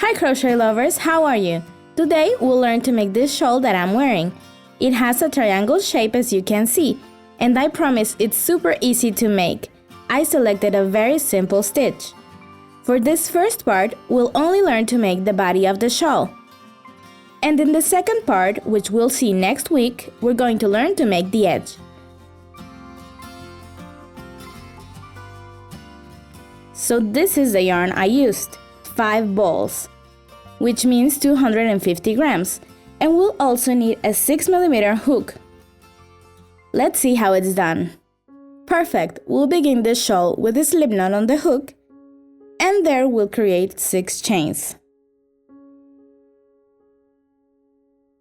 Hi crochet lovers, how are you? Today we'll learn to make this shawl that I'm wearing. It has a triangle shape as you can see, and I promise it's super easy to make. I selected a very simple stitch. For this first part, we'll only learn to make the body of the shawl. And in the second part, which we'll see next week, we're going to learn to make the edge. So this is the yarn I used, 5 balls, which means 250 grams, and we'll also need a 6mm hook. Let's see how it's done. Perfect, we'll begin the shawl with a slipknot on the hook, and there we'll create 6 chains.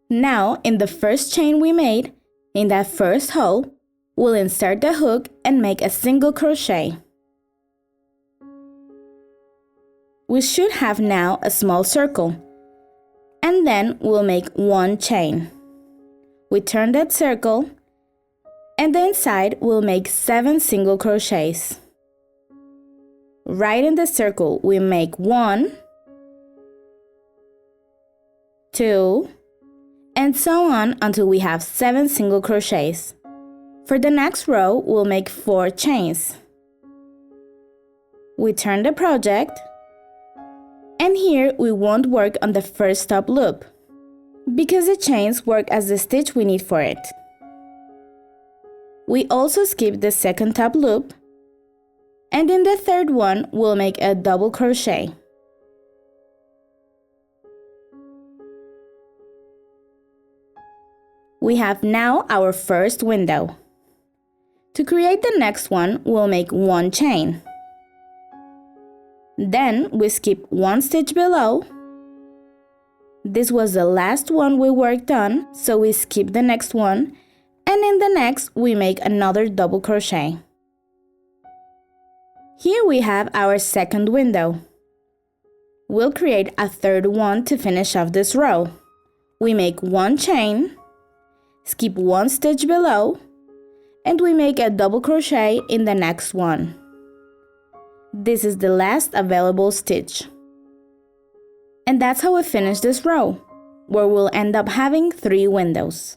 Now, in the first chain we made, in that first hole, we'll insert the hook and make a single crochet. We should have now a small circle, and then we'll make 1 chain. We turn that circle, and the inside we'll make 7 single crochets. Right in the circle we make 1, 2, and so on until we have 7 single crochets. For the next row we'll make 4 chains. We turn the project, and here we won't work on the first top loop, because the chains work as the stitch we need for it. We also skip the second top loop, and in the third one we'll make a double crochet. We have now our first window. To create the next one, we'll make 1 chain. Then we skip 1 stitch below. This was the last one we worked on, so we skip the next one, and in the next we make another double crochet. Here we have our second window. We'll create a third one to finish off this row. We make 1 chain, skip 1 stitch below, and we make a double crochet in the next one. This is the last available stitch. And that's how we finish this row, where we'll end up having 3 windows.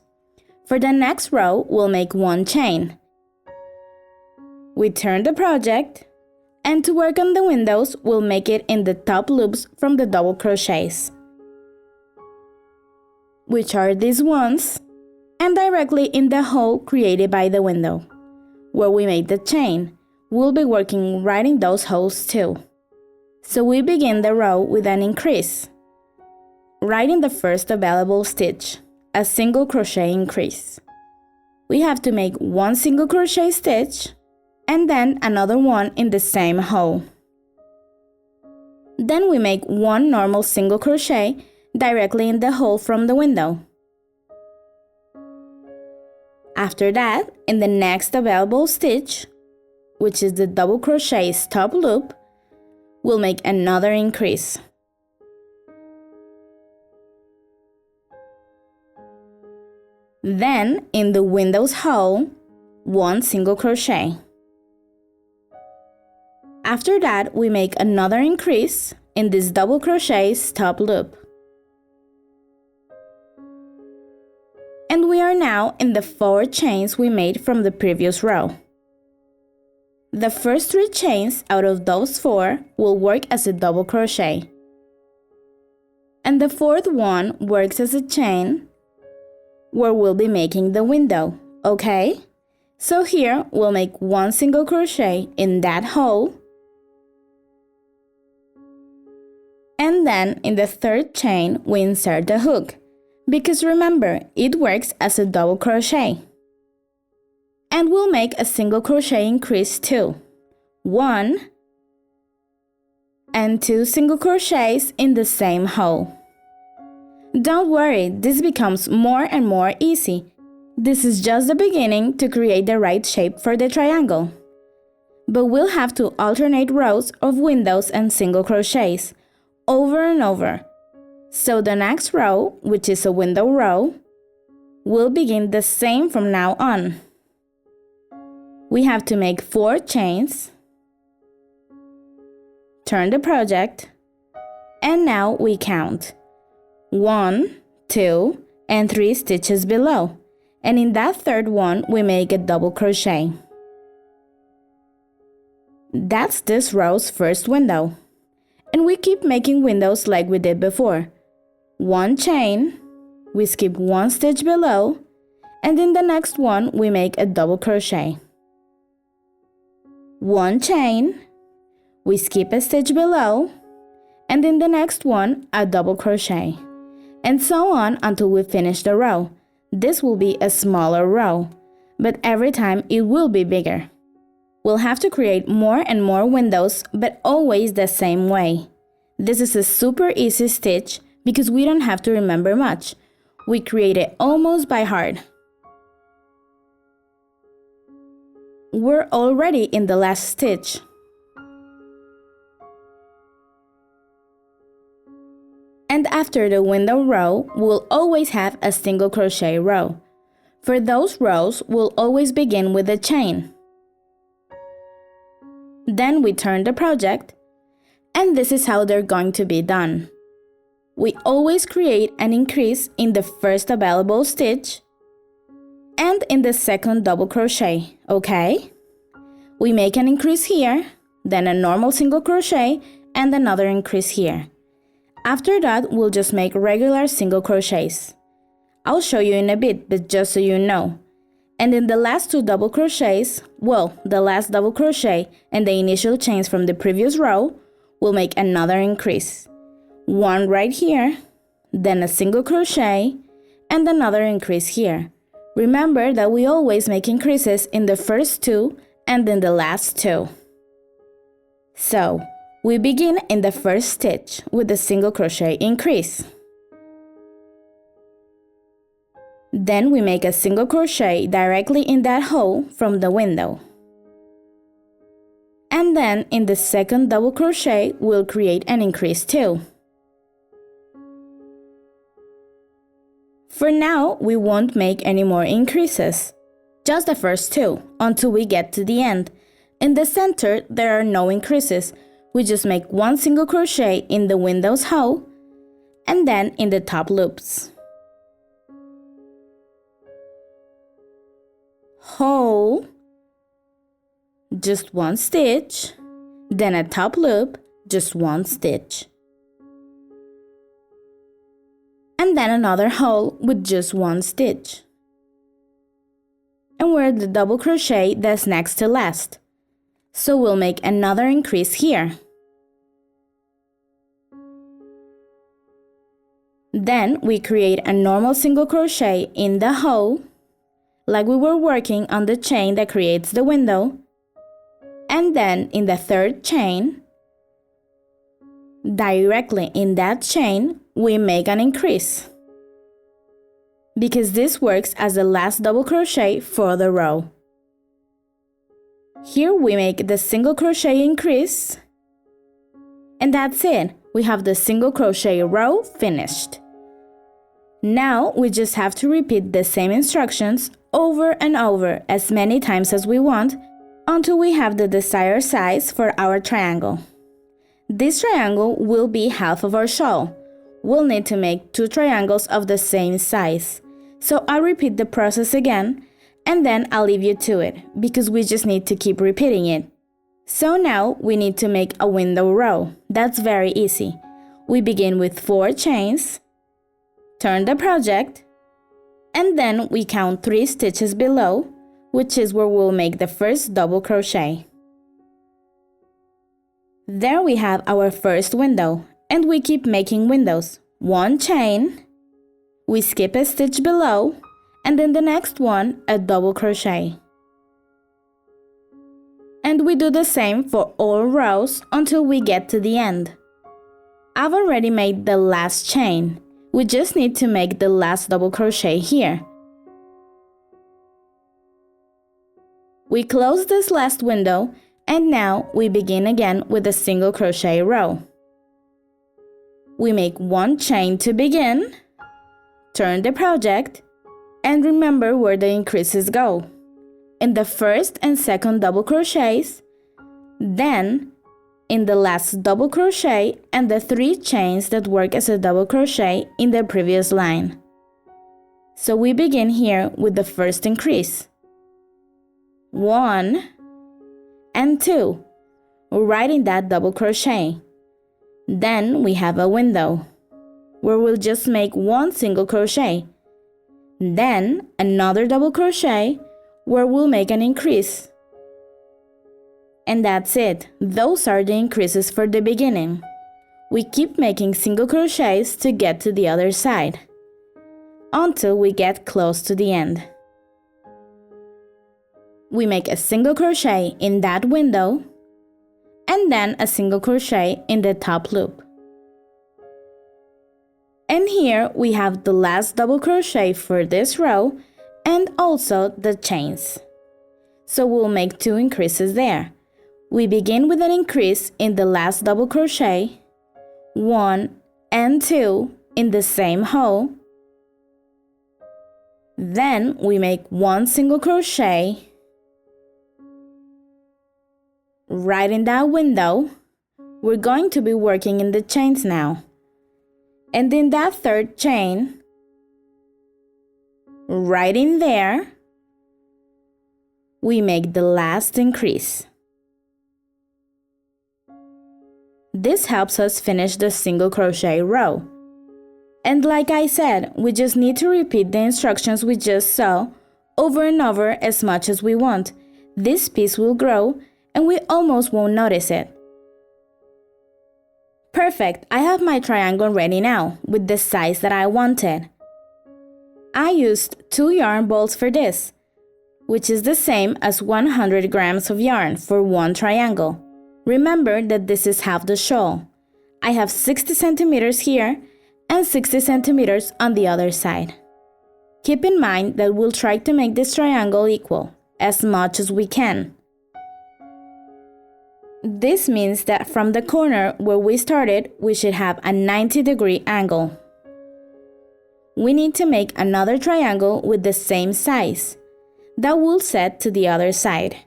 For the next row, we'll make 1 chain. We turn the project, and to work on the windows, we'll make it in the top loops from the double crochets, which are these ones, and directly in the hole created by the window. Where we made the chain, we'll be working right in those holes too. So we begin the row with an increase. Right in the first available stitch, a single crochet increase. We have to make 1 single crochet stitch, and then another one in the same hole. Then we make 1 normal single crochet directly in the hole from the window. After that, in the next available stitch, which is the double crochet's top loop, we'll make another increase. Then, in the window's hole, 1 single crochet. After that, we make another increase in this double crochet's top loop. And we are now in the 4 chains we made from the previous row. The first 3 chains out of those 4 will work as a double crochet. And the 4th one works as a chain where we'll be making the window, okay? So here we'll make 1 single crochet in that hole. And then in the 3rd chain we insert the hook, because remember, it works as a double crochet. And we'll make a single crochet increase too. 1 and 2 single crochets in the same hole. Don't worry, this becomes more and more easy. This is just the beginning to create the right shape for the triangle. But we'll have to alternate rows of windows and single crochets over and over. So the next row, which is a window row, will begin the same from now on. We have to make 4 chains, turn the project, And now we count 1, 2, and 3 stitches below. And in that third one, we make a double crochet. That's this row's first window. And we keep making windows like we did before. 1 chain, we skip 1 stitch below, and in the next one, we make a double crochet. 1 chain, we skip a stitch below, and in the next one, a double crochet. And so on until we finish the row. This will be a smaller row, but every time it will be bigger. We'll have to create more and more windows, but always the same way. This is a super easy stitch because we don't have to remember much. We create it almost by heart. We're already in the last stitch. And after the window row, we'll always have a single crochet row. For those rows, we'll always begin with a chain. Then we turn the project, and this is how they're going to be done. We always create an increase in the first available stitch and in the second double crochet, okay? We make an increase here, then a normal single crochet, and another increase here. After that, we'll just make regular single crochets. I'll show you in a bit, but just so you know. And in the last 2 double crochets, well, the last double crochet and the initial chains from the previous row, we'll make another increase. 1 right here, then a single crochet, and another increase here. Remember that we always make increases in the first 2 and in the last 2. So, we begin in the first stitch with a single crochet increase. Then we make a single crochet directly in that hole from the window. And then in the second double crochet, we'll create an increase too. For now, we won't make any more increases, just the first 2 until we get to the end. In the center, there are no increases. We just make 1 single crochet in the window's hole and then in the top loops. Hole, just 1 stitch, then a top loop, just 1 stitch. And then another hole with just 1 stitch. And we're at the double crochet that's next to last. So we'll make another increase here. Then we create a normal single crochet in the hole, like we were working on the chain that creates the window. And then in the third chain, directly in that chain, we make an increase, because this works as the last double crochet for the row. Here we make the single crochet increase, and that's it. We have the single crochet row finished. Now we just have to repeat the same instructions over and over as many times as we want until we have the desired size for our triangle. This triangle will be half of our shawl. We'll need to make 2 triangles of the same size. So I'll repeat the process again, and then I'll leave you to it, because we just need to keep repeating it. So now we need to make a window row. That's very easy. We begin with 4 chains, turn the project, and then we count 3 stitches below, which is where we'll make the first double crochet. There we have our first window, and we keep making windows. 1 chain, we skip a stitch below, and in the next one, a double crochet. And we do the same for all rows until we get to the end. I've already made the last chain. We just need to make the last double crochet here. We close this last window, and now we begin again with a single crochet row. We make 1 chain to begin, turn the project, and remember where the increases go. In the first and second double crochets, then in the last double crochet and the 3 chains that work as a double crochet in the previous line. So we begin here with the first increase. 1 and 2, right in that double crochet. Then we have a window where we'll just make 1 single crochet. Then another double crochet where we'll make an increase. And that's it. Those are the increases for the beginning. We keep making single crochets to get to the other side until we get close to the end. We make a single crochet in that window and then a single crochet in the top loop. And here we have the last double crochet for this row and also the chains. So we'll make 2 increases there. We begin with an increase in the last double crochet, 1 and 2 in the same hole. Then we make 1 single crochet right in that window. We're going to be working in the chains now. And in that 3rd chain, right in there, we make the last increase. This helps us finish the single crochet row. And like I said, we just need to repeat the instructions we just saw over and over as much as we want. This piece will grow and we almost won't notice it. Perfect, I have my triangle ready now with the size that I wanted. I used 2 yarn balls for this, which is the same as 100 grams of yarn for 1 triangle. Remember that this is half the shawl. I have 60 centimeters here and 60 centimeters on the other side. Keep in mind that we'll try to make this triangle equal as much as we can. This means that from the corner where we started, we should have a 90-degree angle. We need to make another triangle with the same size that we'll set to the other side.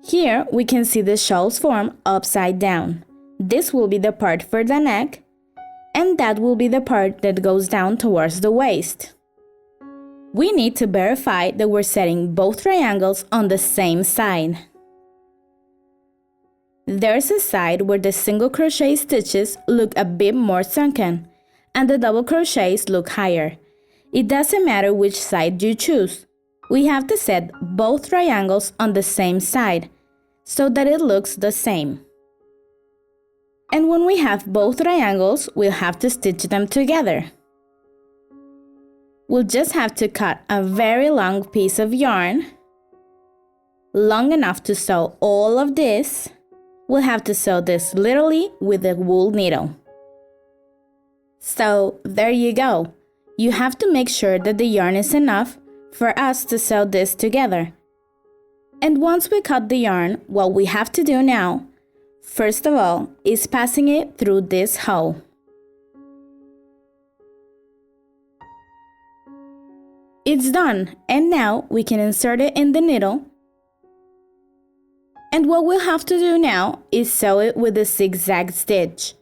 Here we can see the shawl's form upside down. This will be the part for the neck, and that will be the part that goes down towards the waist. We need to verify that we're setting both triangles on the same side. There's a side where the single crochet stitches look a bit more sunken and the double crochets look higher. It doesn't matter which side you choose. We have to set both triangles on the same side so that it looks the same. And when we have both triangles, we'll have to stitch them together. We'll just have to cut a very long piece of yarn, long enough to sew all of this. We'll have to sew this literally with a wool needle. So there you go. You have to make sure that the yarn is enough for us to sew this together. And once we cut the yarn, what we have to do now, first of all, is passing it through this hole. It's done, and now we can insert it in the needle. And what we'll have to do now is sew it with a zigzag stitch,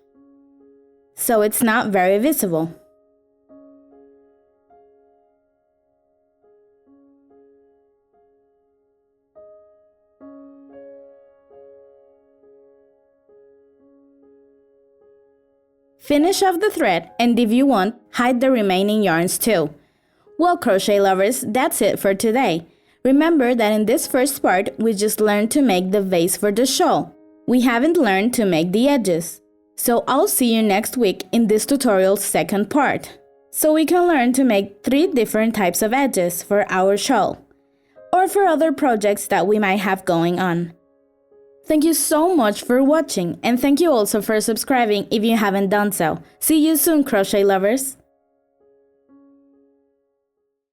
so it's not very visible. Finish off the thread, and if you want, hide the remaining yarns too. Well, crochet lovers, that's it for today. Remember that in this first part, we just learned to make the vase for the shawl. We haven't learned to make the edges. So I'll see you next week in this tutorial's second part, so we can learn to make 3 different types of edges for our shawl, or for other projects that we might have going on. Thank you so much for watching, and thank you also for subscribing if you haven't done so. See you soon, crochet lovers!